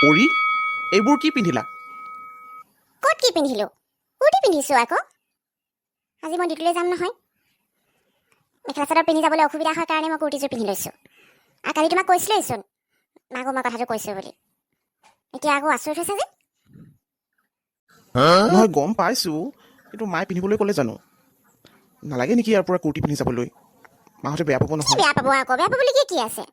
পৰি এইবোৰ কি পিন্ধিলা? ক'ত কি পিন্ধিলো? কুৰ্তি পিন্ধিছোঁ আকৌ। আজি মই ডিউটিলৈ যাম নহয়। মেখেলা চাদৰ পিন্ধি যাবলৈ অসুবিধা হয় কাৰণে মই কুৰ্তিযোৰ পিন্ধি লৈছোঁ। আৰু কালি তোমাক কৈছিলোঁচোন মাকো মই কথাটো কৈছোঁ বুলি। এতিয়া আকৌ আচৰিত হৈছে যে। নহয় গম পাইছোঁ, কিন্তু মায়ে পিন্ধিবলৈ ক'লে জানো? নালাগে নেকি ইয়াৰ পৰা কুৰ্তি পিন্ধি যাবলৈ? মাহঁতে বেয়া পাব কি নহয়। বেয়া পাব আকৌ? বেয়া পাবলগীয়া কি আছে?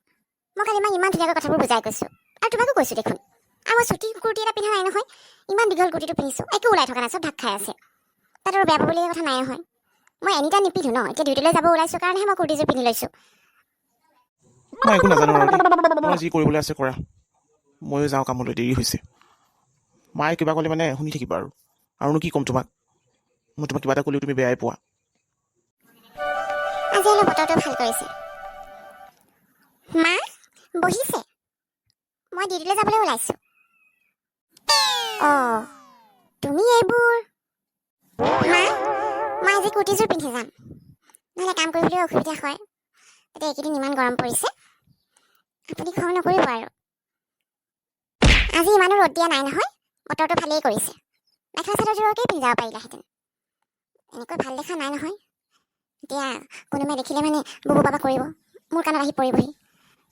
মই কালি মাক ইমান ধুনীয়াকৈ কথাবোৰ বুজাই কৈছোঁ, আৰু তোমাকো কৈছোঁ দেখোন। আৰু মই চুটি কুৰ্তি এটা পিন্ধা নাই নহয়, ইমান দীঘল কুৰ্তিটো পিন্ধিছোঁ, একো ওলাই থকা নাই, চব ঢাক খাই আছে। তাত আৰু বেয়া পাবলগীয়া কথা নাই নহয়। মই এনিটাইম নিপিন্ধো ন, এতিয়া ডিউটিলৈ যাব ওলাইছোঁ কাৰণেহে মই কুৰ্তিযোৰ পিন্ধি লৈছোঁ। মই একো নাজানো আৰু দেই। তোমাৰ যি কৰিবলৈ আছে কৰা। ময়ো যাওঁ কামলৈ, দেৰি হৈছে। মায়ে কিবা ক'লে মানে শুনি থাকিবা আৰুনো কি ক'ম তোমাক? মই তোমাক কিবা এটা ক'লেও তুমি বেয়াই পোৱা। আজি অলপ বতৰটো ভাল কৰিছে। মা বহিছে, মই ডিউটিলৈ যাবলৈ ওলাইছোঁ। অঁ, তুমি এইবোৰ মা, মই আজি কুৰ্তিযোৰ পিন্ধি যাম, নহ'লে কাম কৰিবলৈ অসুবিধা হয়। এতিয়া এইকেইদিন ইমান গৰম পৰিছে, আপুনি খং নকৰিব আৰু। আজি ইমানো ৰ'দ দিয়া নাই নহয়, বতৰটো ভালেই কৰিছে। মেখেলা চাদৰযোৰকে পিন্ধি যাব পাৰিলাহেঁতেন। এনেকৈ ভাল দেখা নাই নহয়। এতিয়া কোনোবাই দেখিলে মানে বুবু বাবা কৰিব, মোৰ কাণত আহি পৰিবহি।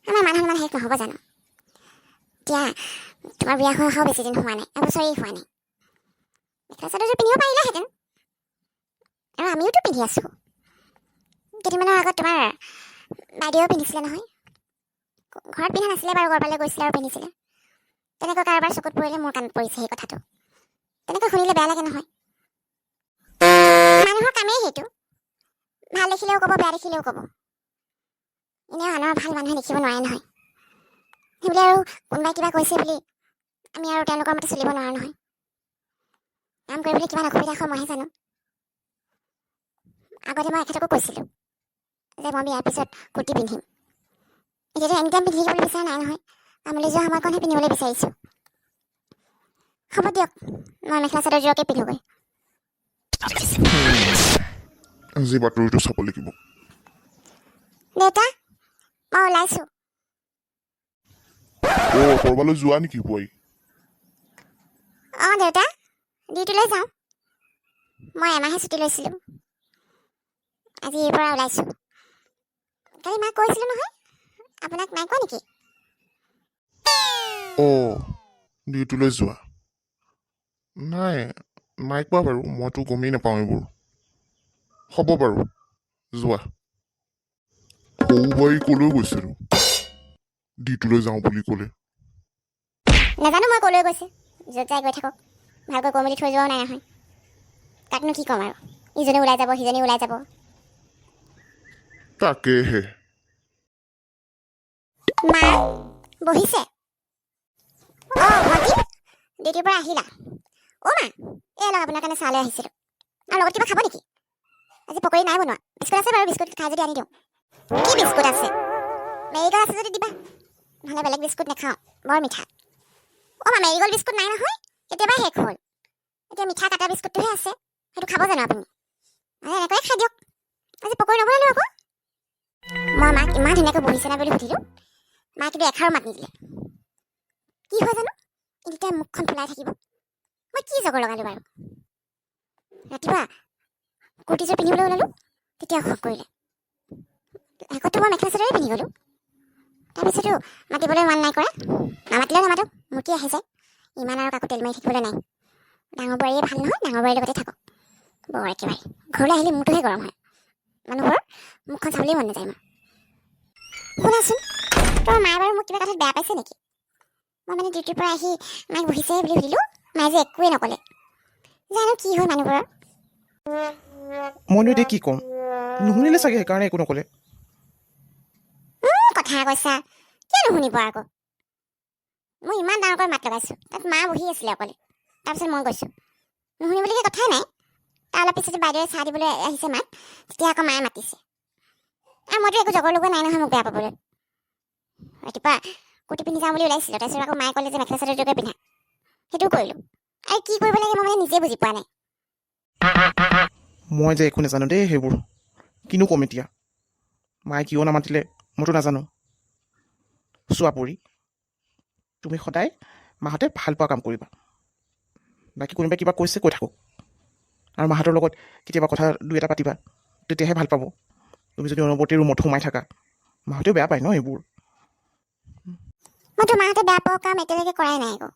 আমাৰ মান সন্মান শেষ নহ'ব জানো? এতিয়া তোমাৰ বিয়া হৈ অহাও বেছি দিন হোৱা নাই, এবছৰেই হোৱা নাই। মেখেলা চাদৰযোৰ পিন্ধিব পাৰিলাহেঁতেন, আৰু আমিওতো পিন্ধি আছোঁ। কেইদিনমানৰ আগত তোমাৰ বাইদেৱেও পিন্ধিছিলে নহয়। ঘৰত পিন্ধা নাছিলে বাৰু, ক'ৰবালৈ গৈছিলে আৰু পিন্ধিছিলে। তেনেকৈ কাৰোবাৰ চকুত পৰিলে মোৰ কাণত পৰিছে সেই কথাটো। তেনেকৈ শুনিলে বেয়া লাগে নহয়। মানুহৰ কামেই সেইটো, ভাল দেখিলেও ক'ব, বেয়া দেখিলেও ক'ব। এনেও আনৰ ভাল মানুহে দেখিব নোৱাৰে নহয়। সেইবুলি আৰু কোনোবাই কিবা কৈছে বুলি আমি আৰু তেওঁলোকৰ মতে চলিব নোৱাৰোঁ নহয়। কাম কৰিবলৈ কিমান অসুবিধা হয় মইহে জানো। আগতে মই এখেতকো কৈছিলোঁ যে মই বিয়াৰ পিছত কুৰ্তি পিন্ধিম। এতিয়াতো এনিটাইম পিন্ধি থাকিবলৈ বিচৰা নাই নহয়, কামলৈ যোৱা সময়কণহে পিন্ধিবলৈ বিচাৰিছোঁ। হ'ব দিয়ক, মই মেখেলা চাদৰযোৰকে পিন্ধোগৈ। আজি বাতৰিটো চাব লাগিব। দেউতা, মই ওলাইছোঁ। অ' ক'ৰবালৈ যোৱা নেকি পুৱাই? অঁ দেউতা, ডিউটিলৈ যাওঁ। মই এমাহে ছুটি লৈছিলোঁ, আজিৰ পৰা ওলাইছোঁ। কালি মাক কৈছিলোঁ নহয়, আপোনাক নাই কোৱা নেকি? অ' ডিউটিলৈ যোৱা? নাই কোৱা বাৰু, মইতো গমেই নাপাওঁ এইবোৰ। হ'ব বাৰু, যোৱা। সৌবাই ক'লৈ গৈছিল? ডিউটিলৈ যাওঁ বুলি ক'লে। নাজানো মই ক'লৈ গৈছে, য'ত যাই গৈ থাকক। ভালকৈ কৈ মেলি থৈ যোৱাও নাই নহয়। তাকনো কি ক'ম আৰু, ইজনী ওলাই যাব, সিজনী ওলাই যাব। তাকেহে। মা বহিছে? অঁ ভণ্টি, ডিউটিৰ পৰা আহিলা? অ' মা, এই লওক আপোনাৰ কাৰণে চাহ লৈ আহিছিলোঁ। আৰু লগত কিবা খাব নেকি? আজি পকৰি নাই বনোৱা, বিস্কুট আছে বাৰু, বিস্কুট খাই যদি আনি দিওঁ। কি বিস্কুট আছে? মেৰিগল আছে যদি দিবা, নহ'লে বেলেগ বিস্কুট নাখাওঁ, বৰ মিঠা। অ' মা, মেৰিগল বিস্কুট নাই নহয়, কেতিয়াবাই শেষ হ'ল। এতিয়া মিঠা কাটা বিস্কুটটোহে আছে, সেইটো খাব জানো আপুনি? নহ'লে এনেকৈয়ে খাই দিয়ক, আজি পকৰি নবনালোঁ আকৌ। মই মাক ইমান ধুনীয়াকৈ বহিছে নাই বুলি সুধিলোঁ, মায়ে কিন্তু এষাৰো মাত নিদিলে। কি হয় জানো, এতিয়া মুখখন ফুলাই থাকিব। মই কি জগৰ লগালোঁ বাৰু? ৰাতিপুৱা কুৰ্তিযোৰ পিন্ধিবলৈ ওলালোঁ, তেতিয়া অসুখ কৰিলে। শেষততো মই মেখেলা চাদৰে পিন্ধি গ'লোঁ। তাৰপিছতো মাতিবলৈ মন নাই কৰা, নামাতিলেও নামাতক, মোৰ কি আহি যায়। ইমান আৰু কাকো তেল মাৰি থাকিবলৈ নাই। ডাঙৰ বোৱাৰীয়ে ভাল নহয়, ডাঙৰ বোৱাৰীৰ লগতে থাকক। বৰ একেবাৰে ঘৰলৈ আহিলে মোৰটোহে গৰম হয়। মানুহবোৰৰ মুখখন চাবলৈয়ে মন নাযায় মোৰ। শুনাচোন, তোমাৰ মায়ে বাৰু মোক কিবা কথাত বেয়া পাইছে নেকি? মই মানে ডিউটিৰ পৰা আহি মাক বহিছে বুলি সুধিলোঁ, মায়ে যে একোৱেই নক'লে। জানো কি হয় মানুহবোৰৰ। মইনো এতিয়া কি ক'ম? নুশুনিলে চাগে সেইকাৰণে একো নক'লে। কথা কৈছা, কিয় নুশুনিব আকৌ? মই ইমান ডাঙৰকৈ মাত লগাইছোঁ, তাত মা বহি আছিলে অকলে। তাৰপিছত মই গৈছোঁ, নুশুনিবলগীয়া কথাই নাই। তাৰ অলপ পিছতে বাইদেৱে চাহ দিবলৈ আহিছে মাক, তেতিয়া আকৌ মায়ে মাতিছে। আৰু মইতো একো জগৰ লগোৱা নাই নহয় মোক বেয়া পাবলৈ। ৰাতিপুৱা কুৰ্তি পিন্ধি যাওঁ বুলি ওলাইছিলোঁ, তাৰপিছত আকৌ মায়ে ক'লে যে মেখেলা চাদৰযোৰকে পিন্ধা, সেইটোও কৰিলোঁ। আৰু কি কৰিব লাগে মই মানে নিজে বুজি পোৱা নাই। মই যে একো নাজানো দেই সেইবোৰ, কিনো ক'ম এতিয়া। মায়ে কিয় নামাতিলে মইতো নাজানো। চোৱা পৰি, তুমি সদায় মাহঁতে ভাল পোৱা কাম কৰিবা। বাকী কোনোবাই কিবা কৈছে কৈ থাকক, আৰু মাহঁতৰ লগত কেতিয়াবা কথা দুই এটা পাতিবা, তেতিয়াহে ভাল পাব। তুমি যদি অনবৰতে ৰুমত সোমাই থাকা, মাহঁতেও বেয়া পায় ন এইবোৰ। মইতো মাহঁতে বেয়া পোৱা কাম এতিয়ালৈকে কৰাই নাই একো।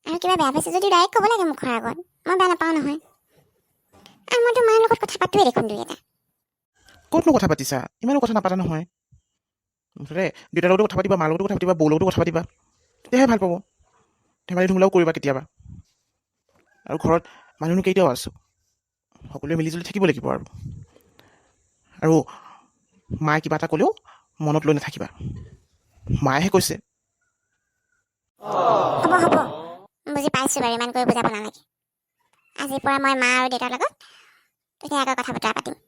আৰু কিবা বেয়া পাইছে যদি ডাইৰেক্ট ক'ব লাগে মুখৰ আগত, মই বেয়া নাপাওঁ নহয়। আৰু মইতো মাৰ লগত কথা পাতোৱে দেখোন দুই এটা। ক'তনো কথা পাতিছা? ইমানো কথা নাপাতা নহয়। মুঠতে দেউতাৰ লগতো কথা পাতিবা, মাৰ লগতো কথা পাতিবা, বৌৰ লগতো কথা পাতিবা, তেতিয়াহে ভাল পাব। ধেমালি ধুমুলাও কৰিবা কেতিয়াবা। আৰু ঘৰত মানুহনো কেইটাও আছোঁ, সকলোৱে মিলিজুলি থাকিব লাগিব আৰু। আৰু মায়ে কিবা এটা ক'লেও মনত লৈ নাথাকিবা, মায়েহে কৈছে। হ'ব হ'ব, বুজি পাইছোঁ বাৰু, ইমান কৰি বুজাব নালাগে। আজিৰ পৰা মই মা আৰু দেউতাৰ লগত ধুনীয়াকৈ কথা বতৰা পাতিম।